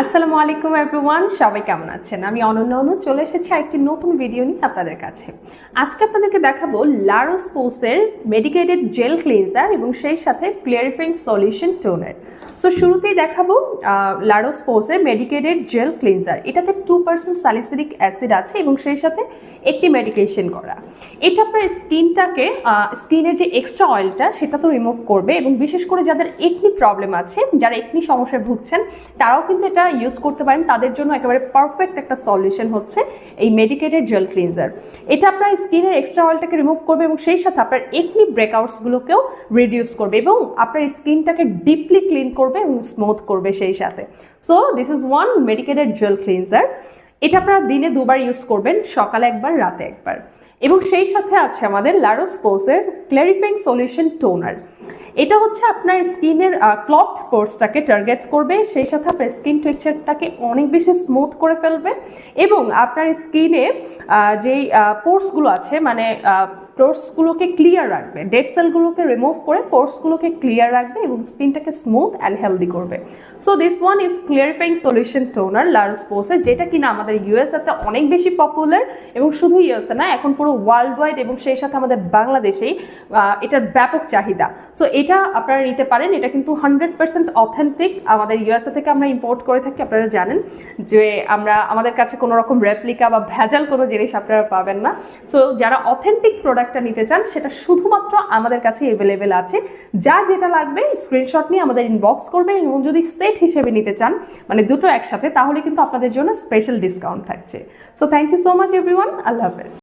আসসালামু আলাইকুম এভরিওয়ান, সবাই কেমন আছেন? আমি অনন্য অনু চলে এসেছি একটি নতুন ভিডিও নিয়ে আপনাদের কাছে। আজকে আপনাদেরকে দেখাবো লারোস পোসের মেডিকেটেড জেল ক্লিনজার এবং সেই সাথে ক্লিয়ারিফাইং সলিউশন টোনার। সো শুরুতেই দেখাবো লারোস পোসের মেডিকেটেড জেল ক্লিনজার। এটাতে 2% স্যালিসিলিক অ্যাসিড আছে এবং সেই সাথে একটি মেডিকেশন করা। এটা আপনার স্কিনের যে এক্সট্রা অয়েলটা সেটা তো রিমুভ করবে এবং বিশেষ করে যাদের একনি প্রবলেম আছে, যারা একনি সমস্যায় ভুগছেন তারাও কিন্তু এটা ইউজ করতে পারেন। তাদের জন্য একেবারে পারফেক্ট একটা সলিউশন হচ্ছে এই মেডিকেটেড জেল ক্লিনজার। এটা আপনার স্কিনের এক্সট্রা অয়েলটাকে রিমুভ করবে এবং সেই সাথে আপনার একনি ব্রেকআউটসগুলোকেও রিডিউস করবে এবং আপনার স্কিনটাকে ডিপলি ক্লিন করবে এবং স্মুথ করবে সেই সাথে। So this is one medicated gel cleanser. এটা আপনারা দিনে দুবার ইউজ করবেন, সকালে একবার, রাতে একবার। এবং সেই সাথে আছে আমাদের লারোস পোসের ক্লিয়ারিফাইং সলিউশন টোনার। এটা হচ্ছে আপনার স্কিনের ক্লগড পোরসটাকে টার্গেট করবে, সেই সাথে আপনার স্কিন টেক্সচারটাকে অনেক বেশি স্মুথ করে ফেলবে এবং আপনার স্কিনে যেই পোরসগুলো আছে মানে পোরসগুলোকে ক্লিয়ার রাখবে, ডেড সেলগুলোকে রিমুভ করে পোরসগুলোকে ক্লিয়ার রাখবে এবং স্কিনটাকে স্মুথ অ্যান্ড হেলদি করবে। So this one is clarifying solution toner La Roche পোসের, যেটা কিনা আমাদের ইউএসএতে অনেক বেশি পপুলার এবং শুধু ইউএসএ না, এখন পুরো ওয়ার্ল্ড ওয়াইড এবং সেই সাথে আমাদের বাংলাদেশেই এটার ব্যাপক চাহিদা। সো এটা আপনারা নিতে পারেন। এটা কিন্তু 100% অথেন্টিক, আমাদের ইউএসএ থেকে আমরা ইম্পোর্ট করে থাকি। আপনারা জানেন যে আমাদের কাছে কোনো রকম রেপ্লিকা বা ভেজাল কোনো জিনিস আপনারা পাবেন না। সো যারা অথেন্টিক প্রোডাক্টটা নিতে চান সেটা শুধুমাত্র আমাদের কাছে অ্যাভেলেবেল আছে। যা যেটা লাগবে স্ক্রিনশট নিয়ে আমাদের ইনবক্স করবেন এবং যদি সেট হিসেবে নিতে চান মানে দুটো একসাথে, তাহলে কিন্তু আপনাদের জন্য স্পেশাল ডিসকাউন্ট থাকছে। So thank you so much everyone, আল্লাহ হাফেজ।